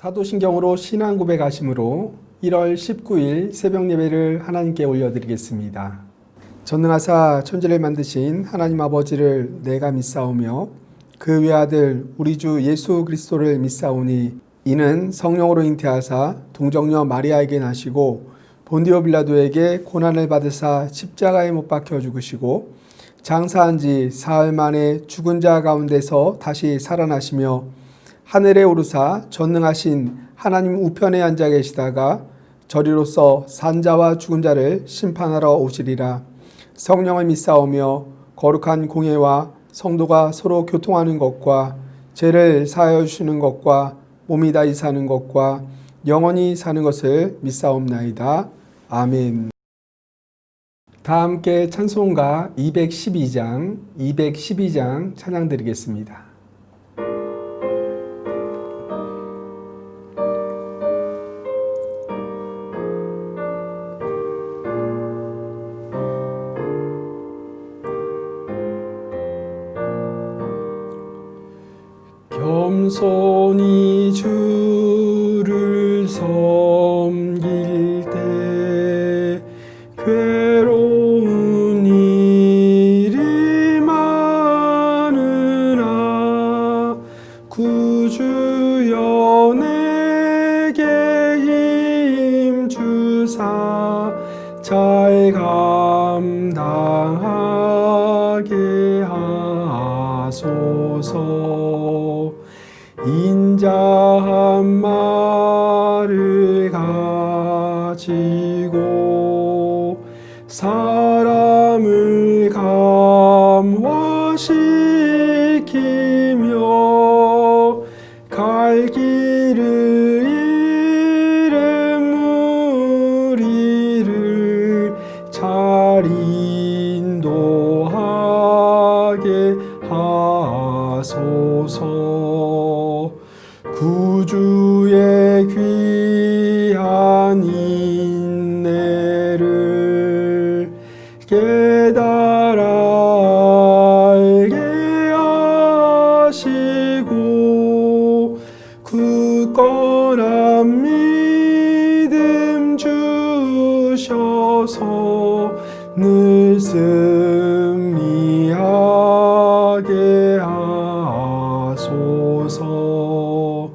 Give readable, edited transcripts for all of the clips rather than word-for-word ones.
사도신경으로 신앙 고백하심으로 1월 19일 새벽 예배를 하나님께 올려드리겠습니다. 전능하사 천지를 만드신 하나님 아버지를 내가 믿사오며 그 외아들 우리 주 예수 그리스도를 믿사오니 이는 성령으로 잉태하사 동정녀 마리아에게 나시고 본디오 빌라도에게 고난을 받으사 십자가에 못 박혀 죽으시고 장사한 지 사흘 만에 죽은 자 가운데서 다시 살아나시며 하늘에 오르사 전능하신 하나님 우편에 앉아 계시다가 저리로서 산자와 죽은 자를 심판하러 오시리라. 성령을 믿사오며 거룩한 공예와 성도가 서로 교통하는 것과 죄를 사하여 주시는 것과 몸이 다시 사는 것과 영원히 사는 것을 믿사옵나이다. 아멘. 다 함께 찬송가 212장 찬양 드리겠습니다. 겸손히 주를 섬길 때 괴로운 일이 많으나 구주여 내게 힘 주사 잘 감당하게 하소서. 인자한 말을 가지고 사람을 감화시키며 갈 길을 잃은 무리를 잘 인도하게 하소서. 구주의 귀한 인내를 깨달아 알게 하시고 굳건한 믿음 주셔서 늘 승리하게 하소서.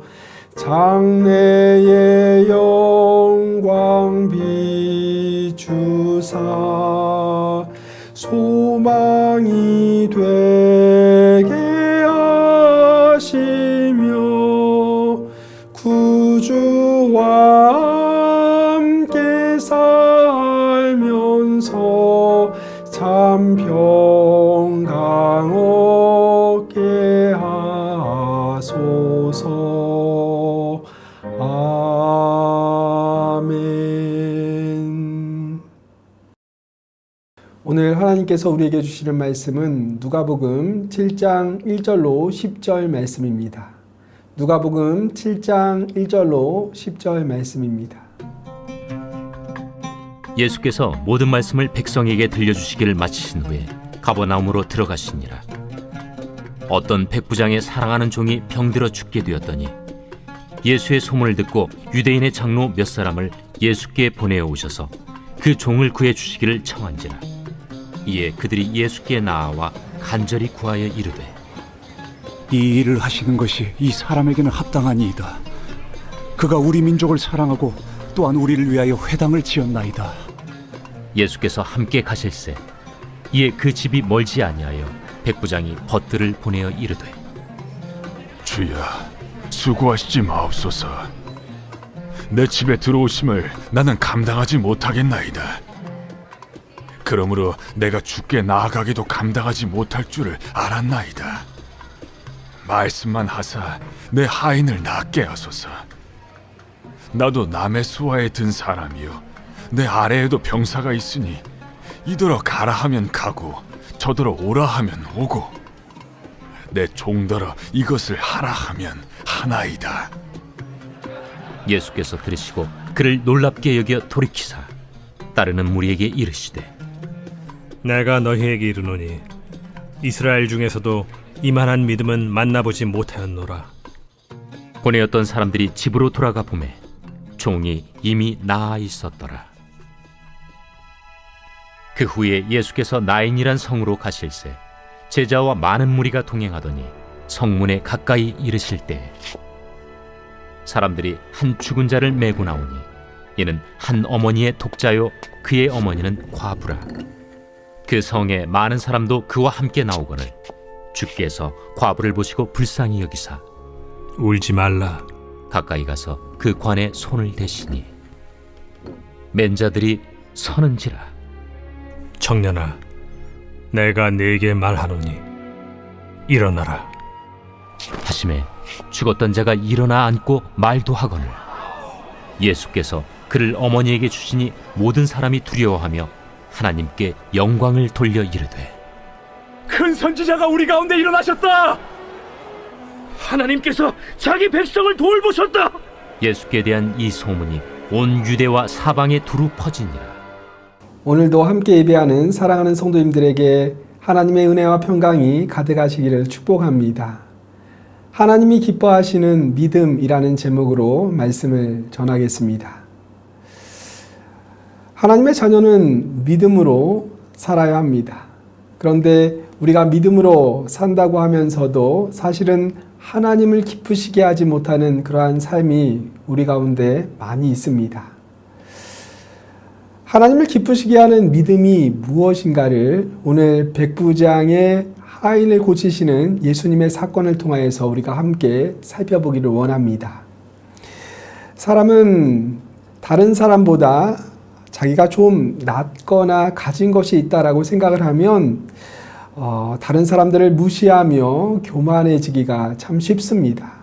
장래의 영광 비추사 소망이 되게 하시며 구주와 함께 살면서 참 평강 얻게 하소서. 아멘. 오늘 하나님께서 우리에게 주시는 말씀은 누가복음 7장 1절로 10절 말씀입니다. 누가복음 7장 1절로 10절 말씀입니다. 예수께서 모든 말씀을 백성에게 들려주시기를 마치신 후에 가버나움으로 들어가시니라. 어떤 백부장의 사랑하는 종이 병들어 죽게 되었더니 예수의 소문을 듣고 유대인의 장로 몇 사람을 예수께 보내어 오셔서 그 종을 구해 주시기를 청한지라. 이에 그들이 예수께 나아와 간절히 구하여 이르되, 이 일을 하시는 것이 이 사람에게는 합당하니이다. 그가 우리 민족을 사랑하고 또한 우리를 위하여 회당을 지었나이다. 예수께서 함께 가실새 이에 그 집이 멀지 아니하여 백부장이 벗들을 보내어 이르되, 주여, 수고하시지 마옵소서. 내 집에 들어오심을 나는 감당하지 못하겠나이다. 그러므로 내가 주께 나아가기도 감당하지 못할 줄을 알았나이다. 말씀만 하사 내 하인을 낫게 하소서. 나도 남의 수하에 든 사람이요 내 아래에도 병사가 있으니 이더러 가라 하면 가고 저더러 오라 하면 오고 내 종더러 이것을 하라 하면 하나이다. 예수께서 들으시고 그를 놀랍게 여겨 돌이키사 따르는 무리에게 이르시되, 내가 너희에게 이르노니 이스라엘 중에서도 이만한 믿음은 만나보지 못하였노라. 보내었던 사람들이 집으로 돌아가 보매 종이 이미 나아 있었더라. 그 후에 예수께서 나인이란 성으로 가실새 제자와 많은 무리가 동행하더니 성문에 가까이 이르실 때 사람들이 한 죽은 자를 메고 나오니 이는 한 어머니의 독자요 그의 어머니는 과부라. 그 성에 많은 사람도 그와 함께 나오거늘 주께서 과부를 보시고 불쌍히 여기사 울지 말라. 가까이 가서 그 관에 손을 대시니 맨 자들이 서는지라. 청년아, 내가 네게 말하노니 일어나라. 하심에 죽었던 자가 일어나 앉고 말도 하거늘 예수께서 그를 어머니에게 주시니 모든 사람이 두려워하며 하나님께 영광을 돌려 이르되 큰 선지자가 우리 가운데 일어나셨다. 하나님께서 자기 백성을 돌보셨다. 예수께 대한 이 소문이 온 유대와 사방에 두루 퍼지니라. 오늘도 함께 예배하는 사랑하는 성도님들에게 하나님의 은혜와 평강이 가득하시기를 축복합니다. 하나님이 기뻐하시는 믿음이라는 제목으로 말씀을 전하겠습니다. 하나님의 자녀는 믿음으로 살아야 합니다. 그런데 우리가 믿음으로 산다고 하면서도 사실은 하나님을 기쁘시게 하지 못하는 그러한 삶이 우리 가운데 많이 있습니다. 하나님을 기쁘시게 하는 믿음이 무엇인가를 오늘 백부장의 하인을 고치시는 예수님의 사건을 통하여서 우리가 함께 살펴보기를 원합니다. 사람은 다른 사람보다 자기가 좀 낫거나 가진 것이 있다라고 생각을 하면 다른 사람들을 무시하며 교만해지기가 참 쉽습니다.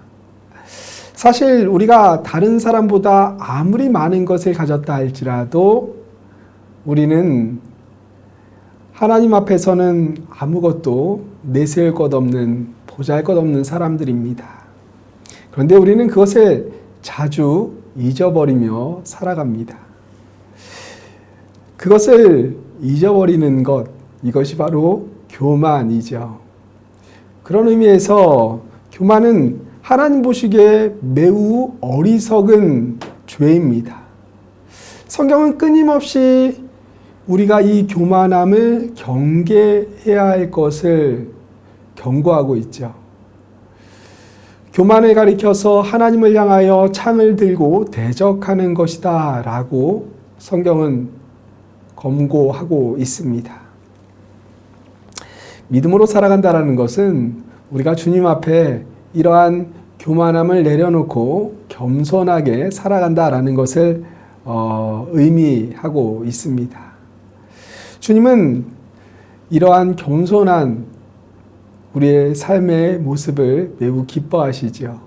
사실 우리가 다른 사람보다 아무리 많은 것을 가졌다 할지라도 우리는 하나님 앞에서는 아무것도 내세울 것 없는 보잘 것 없는 사람들입니다. 그런데 우리는 그것을 자주 잊어버리며 살아갑니다. 그것을 잊어버리는 것, 이것이 바로 교만이죠. 그런 의미에서 교만은 하나님 보시기에 매우 어리석은 죄입니다. 성경은 끊임없이 우리가 이 교만함을 경계해야 할 것을 경고하고 있죠. 교만을 가리켜서 하나님을 향하여 창을 들고 대적하는 것이다 라고 성경은 검고하고 있습니다. 믿음으로 살아간다는 것은 우리가 주님 앞에 이러한 교만함을 내려놓고 겸손하게 살아간다라는 것을 의미하고 있습니다. 주님은 이러한 겸손한 우리의 삶의 모습을 매우 기뻐하시죠.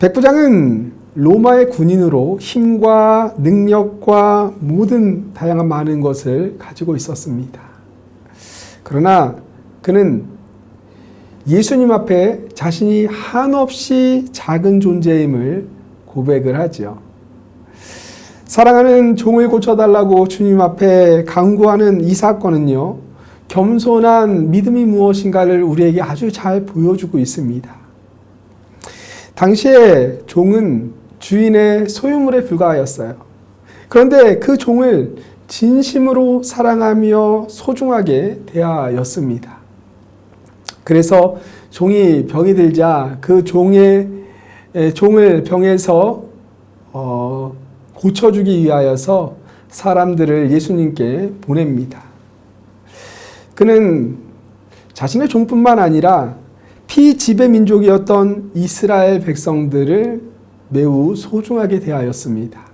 백부장은 로마의 군인으로 힘과 능력과 모든 다양한 많은 것을 가지고 있었습니다. 그러나 그는 예수님 앞에 자신이 한없이 작은 존재임을 고백을 하죠. 사랑하는 종을 고쳐달라고 주님 앞에 간구하는 이 사건은요, 겸손한 믿음이 무엇인가를 우리에게 아주 잘 보여주고 있습니다. 당시에 종은 주인의 소유물에 불과하였어요. 그런데 그 종을 진심으로 사랑하며 소중하게 대하였습니다. 그래서 종이 병이 들자 그 종을 병에서 고쳐주기 위하여서 사람들을 예수님께 보냅니다. 그는 자신의 종뿐만 아니라 피지배 민족이었던 이스라엘 백성들을 매우 소중하게 대하였습니다.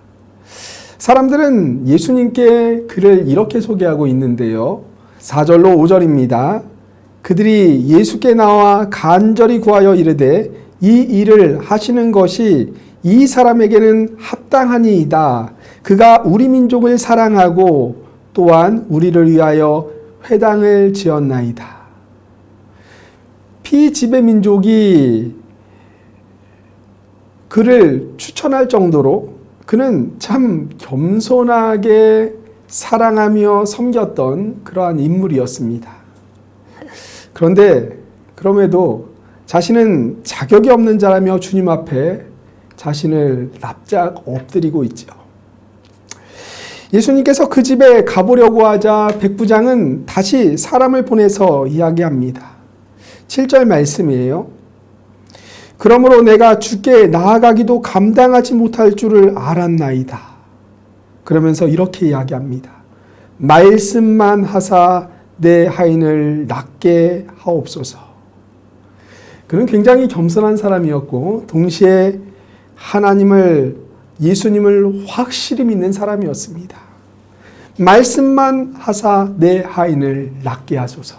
사람들은 예수님께 그를 이렇게 소개하고 있는데요. 4절로 5절입니다. 그들이 예수께 나와 간절히 구하여 이르되 이 일을 하시는 것이 이 사람에게는 합당하니이다. 그가 우리 민족을 사랑하고 또한 우리를 위하여 회당을 지었나이다. 피지배 민족이 그를 추천할 정도로 그는 참 겸손하게 사랑하며 섬겼던 그러한 인물이었습니다. 그런데 그럼에도 자신은 자격이 없는 자라며 주님 앞에 자신을 납작 엎드리고 있죠. 예수님께서 그 집에 가보려고 하자 백부장은 다시 사람을 보내서 이야기합니다. 7절 말씀이에요. 그러므로 내가 주께 나아가기도 감당하지 못할 줄을 알았나이다. 그러면서 이렇게 이야기합니다. 말씀만 하사 내 하인을 낫게 하옵소서. 그는 굉장히 겸손한 사람이었고 동시에 예수님을 확실히 믿는 사람이었습니다. 말씀만 하사 내 하인을 낫게 하소서.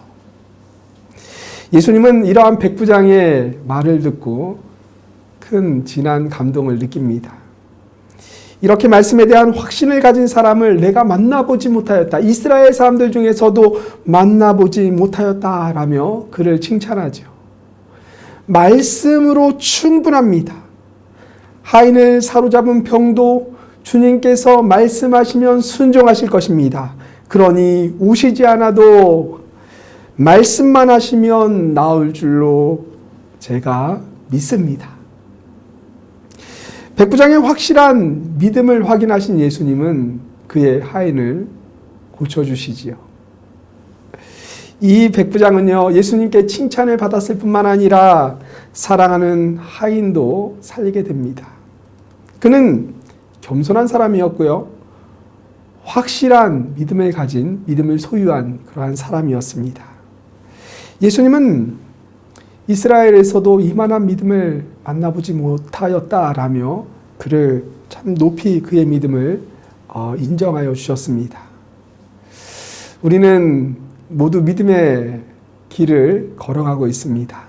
예수님은 이러한 백부장의 말을 듣고 큰 진한 감동을 느낍니다. 이렇게 말씀에 대한 확신을 가진 사람을 내가 만나보지 못하였다. 이스라엘 사람들 중에서도 만나보지 못하였다라며 그를 칭찬하죠. 말씀으로 충분합니다. 하인을 사로잡은 병도 주님께서 말씀하시면 순종하실 것입니다. 그러니 우시지 않아도 말씀만 하시면 나을 줄로 제가 믿습니다. 백부장의 확실한 믿음을 확인하신 예수님은 그의 하인을 고쳐주시지요. 이 백부장은요, 예수님께 칭찬을 받았을 뿐만 아니라 사랑하는 하인도 살리게 됩니다. 그는 겸손한 사람이었고요, 확실한 믿음을 소유한 그러한 사람이었습니다. 예수님은 이스라엘에서도 이만한 믿음을 만나보지 못하였다라며 그를 참 높이 그의 믿음을 인정하여 주셨습니다. 우리는 모두 믿음의 길을 걸어가고 있습니다.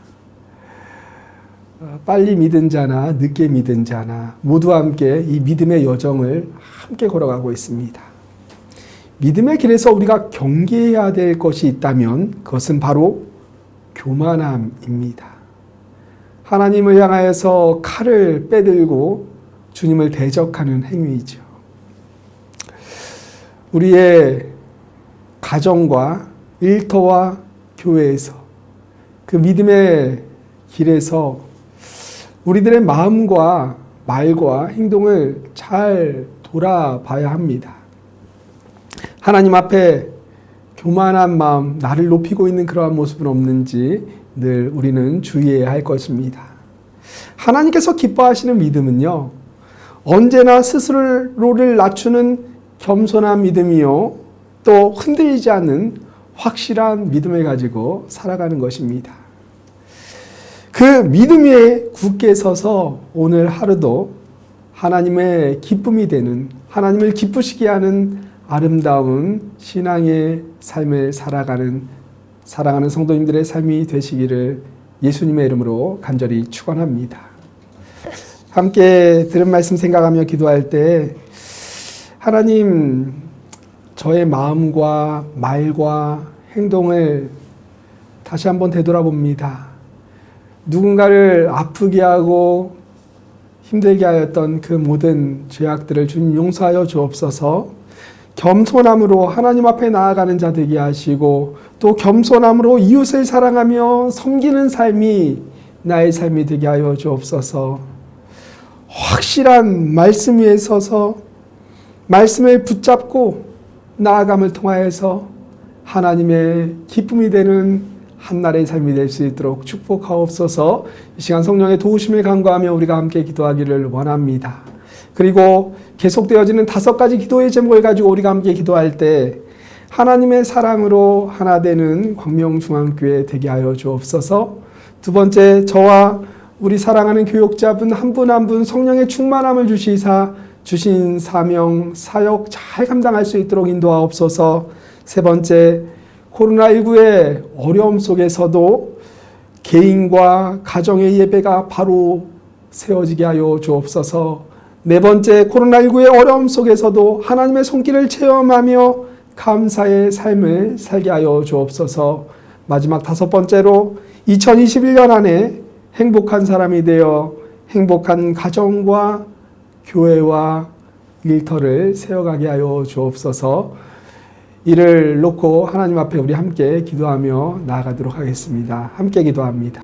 빨리 믿은 자나 늦게 믿은 자나 모두와 함께 이 믿음의 여정을 함께 걸어가고 있습니다. 믿음의 길에서 우리가 경계해야 될 것이 있다면 그것은 바로 교만함입니다. 하나님을 향하여서 칼을 빼들고 주님을 대적하는 행위이죠. 우리의 가정과 일터와 교회에서 그 믿음의 길에서 우리들의 마음과 말과 행동을 잘 돌아봐야 합니다. 하나님 앞에 교만한 마음, 나를 높이고 있는 그러한 모습은 없는지 늘 우리는 주의해야 할 것입니다. 하나님께서 기뻐하시는 믿음은요, 언제나 스스로를 낮추는 겸손한 믿음이요, 또 흔들리지 않는 확실한 믿음을 가지고 살아가는 것입니다. 그 믿음 위에 굳게 서서 오늘 하루도 하나님의 기쁨이 되는, 하나님을 기쁘시게 하는 아름다운 신앙의 삶을 살아가는 사랑하는 성도님들의 삶이 되시기를 예수님의 이름으로 간절히 축원합니다. 함께 들은 말씀 생각하며 기도할 때 하나님, 저의 마음과 말과 행동을 다시 한번 되돌아봅니다. 누군가를 아프게 하고 힘들게 하였던 그 모든 죄악들을 주님 용서하여 주옵소서. 겸손함으로 하나님 앞에 나아가는 자 되게 하시고 또 겸손함으로 이웃을 사랑하며 섬기는 삶이 나의 삶이 되게 하여 주옵소서. 확실한 말씀 위에 서서 말씀을 붙잡고 나아감을 통하여서 하나님의 기쁨이 되는 한날의 삶이 될 수 있도록 축복하옵소서. 이 시간 성령의 도우심을 간구하며 우리가 함께 기도하기를 원합니다. 그리고 계속되어지는 5가지 기도의 제목을 가지고 우리가 함께 기도할 때 하나님의 사랑으로 하나 되는 광명중앙교회 되게 하여 주옵소서. 두 번째, 저와 우리 사랑하는 교육자분 한 분 한 분 성령의 충만함을 주시사 주신 사명, 사역 잘 감당할 수 있도록 인도하옵소서. 세 번째, 코로나19의 어려움 속에서도 개인과 가정의 예배가 바로 세워지게 하여 주옵소서. 네 번째, 코로나19의 어려움 속에서도 하나님의 손길을 체험하며 감사의 삶을 살게 하여 주옵소서. 마지막 5번째로 2021년 안에 행복한 사람이 되어 행복한 가정과 교회와 일터를 세워가게 하여 주옵소서. 이를 놓고 하나님 앞에 우리 함께 기도하며 나아가도록 하겠습니다. 함께 기도합니다.